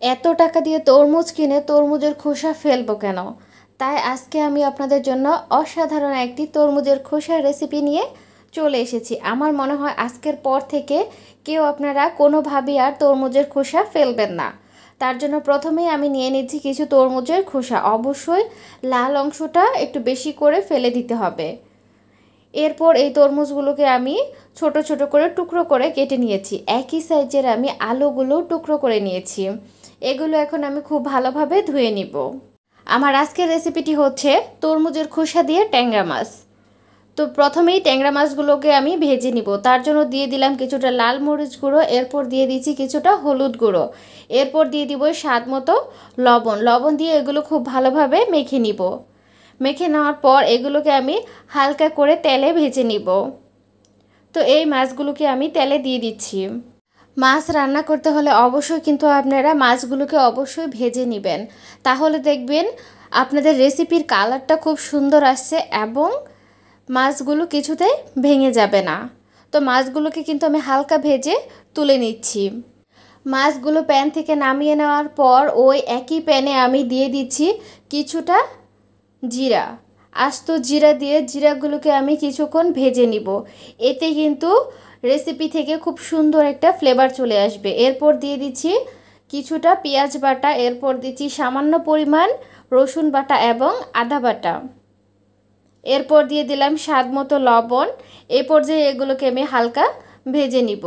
এত টাকা দিয়ে তরমুজ কিনে তরমুজের খোসা ফেলবো কেন? তাই আজকে আমি আপনাদের জন্য অসাধারণ একটি তরমুজের খোসার রেসিপি নিয়ে চলে এসেছি। আমার মনে হয় আজকের পর থেকে কেউ আপনারা কোনোভাবেই আর তরমুজের খোসা ফেলবেন না। তার জন্য প্রথমেই আমি নিয়ে নিচ্ছি কিছু তরমুজের খোসা। অবশ্যই লাল অংশটা একটু বেশি করে ফেলে দিতে হবে। এরপর এই তরমুজগুলোকে আমি ছোট ছোট করে টুকরো করে কেটে নিয়েছি। একই সাইজের আমি আলুগুলো টুকরো করে নিয়েছি। এগুলো এখন আমি খুব ভালোভাবে ধুয়ে নিব। আমার আজকের রেসিপিটি হচ্ছে তরমুজের খোসা দিয়ে ট্যাংরা মাছ। তো প্রথমেই ট্যাংরা মাছগুলোকে আমি ভেজে নিব। তার জন্য দিয়ে দিলাম কিছুটা লাল মরিচ গুঁড়ো, এরপর দিয়ে দিচ্ছি কিছুটা হলুদ গুঁড়ো, এরপর দিয়ে দিব স্বাদ মতো লবণ দিয়ে এগুলো খুব ভালোভাবে মেখে নিব। মেখে নেওয়ার পর এগুলোকে আমি হালকা করে তেলে ভেজে নিব। তো এই মাছগুলোকে আমি তেলে দিয়ে দিচ্ছি। মাছ রান্না করতে হলে অবশ্যই কিন্তু আপনারা মাছগুলোকে অবশ্যই ভেজে নেবেন, তাহলে দেখবেন আপনাদের রেসিপির কালারটা খুব সুন্দর আসছে এবং মাছগুলো কিছুতেই ভেঙে যাবে না। তো মাছগুলোকে কিন্তু আমি হালকা ভেজে তুলে নিচ্ছি। মাছগুলো প্যান থেকে নামিয়ে নেওয়ার পর ওই একই প্যানে আমি দিয়ে দিচ্ছি কিছুটা জিরা, আস্ত জিরা দিয়ে জিরাগুলোকে আমি কিছুক্ষণ ভেজে নিব। এতে কিন্তু রেসিপি থেকে খুব সুন্দর একটা ফ্লেভার চলে আসবে। এরপর দিয়ে দিচ্ছি কিছুটা পেঁয়াজ বাটা, এরপর দিচ্ছি সামান্য পরিমাণ রসুন বাটা এবং আদা বাটা, এরপর দিয়ে দিলাম স্বাদ মতো লবণ। এই পর্যায়ে এগুলোকে আমি হালকা ভেজে নিব।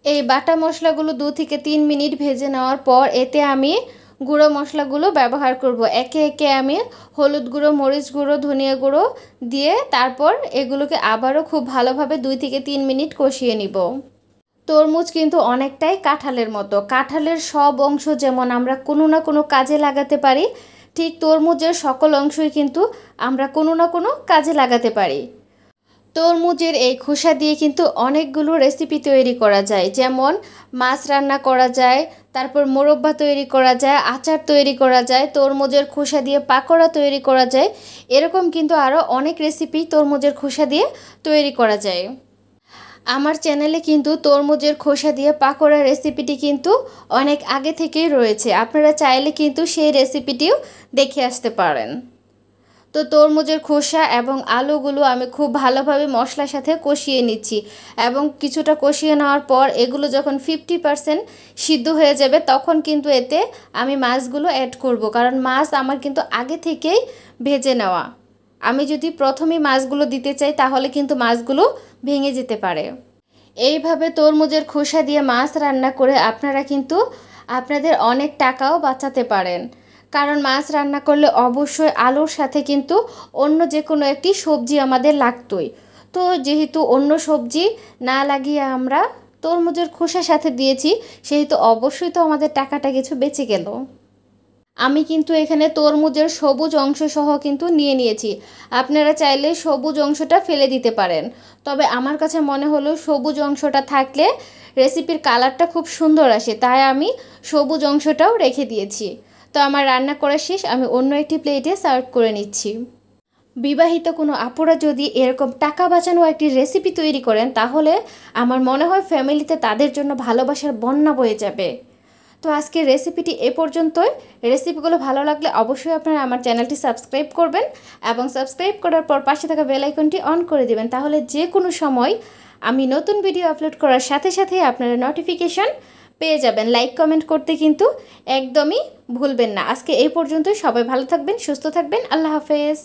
এই বাটা মশলাগুলো 2 থেকে 3 মিনিট ভেজে নেওয়ার পর এতে আমি গুঁড়ো মশলাগুলো ব্যবহার করব। একে একে আমি হলুদ গুঁড়ো, মরিচ গুঁড়ো, ধনিয়া গুঁড়ো দিয়ে তারপর এগুলোকে আবারও খুব ভালোভাবে 2 থেকে 3 মিনিট কষিয়ে নিব। তরমুজ কিন্তু অনেকটাই কাঁঠালের মতো। কাঁঠালের সব অংশ যেমন আমরা কোনো না কোনো কাজে লাগাতে পারি, ঠিক তরমুজের সকল অংশই কিন্তু আমরা কোনো না কোনো কাজে লাগাতে পারি। তরমুজের এই খোসা দিয়ে কিন্তু অনেকগুলো রেসিপি তৈরি করা যায়, যেমন মাছ রান্না করা যায়, তারপর মোরব্বা তৈরি করা যায়, আচার তৈরি করা যায়, তরমুজের খোসা দিয়ে পাকোড়া তৈরি করা যায়। এরকম কিন্তু আরও অনেক রেসিপি তরমুজের খোসা দিয়ে তৈরি করা যায়। আমার চ্যানেলে কিন্তু তরমুজের খোসা দিয়ে পাকোড়া রেসিপিটি কিন্তু অনেক আগে থেকেই রয়েছে, আপনারা চাইলে কিন্তু সেই রেসিপিটিও দেখে আসতে পারেন। তো তরমুজের খোসা এবং আলুগুলো আমি খুব ভালোভাবে মশলার সাথে কষিয়ে নিচ্ছি এবং কিছুটা কষিয়ে নেওয়ার পর এগুলো যখন 50% সিদ্ধ হয়ে যাবে তখন কিন্তু এতে আমি মাছগুলো অ্যাড করব, কারণ মাছ আমার কিন্তু আগে থেকেই ভেজে নেওয়া। আমি যদি প্রথমেই মাছগুলো দিতে চাই তাহলে কিন্তু মাছগুলো ভেঙে যেতে পারে। এইভাবে তরমুজের খোসা দিয়ে মাছ রান্না করে আপনারা কিন্তু আপনাদের অনেক টাকাও বাঁচাতে পারেন, কারণ মাছ রান্না করলে অবশ্যই আলুর সাথে কিন্তু অন্য যে কোনো একটি সবজি আমাদের লাগতোই। তো যেহেতু অন্য সবজি না লাগিয়ে আমরা তরমুজের খোসার সাথে দিয়েছি, সেহেতু অবশ্যই তো আমাদের টাকাটা কিছু বেঁচে গেল। আমি কিন্তু এখানে তরমুজের সবুজ অংশ সহ কিন্তু নিয়ে নিয়েছি। আপনারা চাইলে সবুজ অংশটা ফেলে দিতে পারেন, তবে আমার কাছে মনে হলো সবুজ অংশটা থাকলে রেসিপির কালারটা খুব সুন্দর আসে, তাই আমি সবুজ অংশটাও রেখে দিয়েছি। তো আমার রান্না করা শেষ, আমি অন্য একটি প্লেটে সার্ভ করে নিচ্ছি। বিবাহিত কোনো আপুরা যদি এরকম টাকা বাঁচানো একটি রেসিপি তৈরি করেন তাহলে আমার মনে হয় ফ্যামিলিতে তাদের জন্য ভালোবাসার বন্যা বয়ে যাবে। তো আজকের রেসিপিটি এ পর্যন্তই। রেসিপিগুলো ভালো লাগলে অবশ্যই আপনারা আমার চ্যানেলটি সাবস্ক্রাইব করবেন এবং সাবস্ক্রাইব করার পর পাশে থাকা বেল আইকনটি অন করে দেবেন, তাহলে যে কোনো সময় আমি নতুন ভিডিও আপলোড করার সাথে সাথে আপনারা নোটিফিকেশন পেয়ে যাবেন। লাইক কমেন্ট করতে কিন্তু একদমই ভুলবেন না। আজকে এই পর্যন্তই। সবাই ভালো থাকবেন, সুস্থ থাকবেন। আল্লাহ হাফেজ।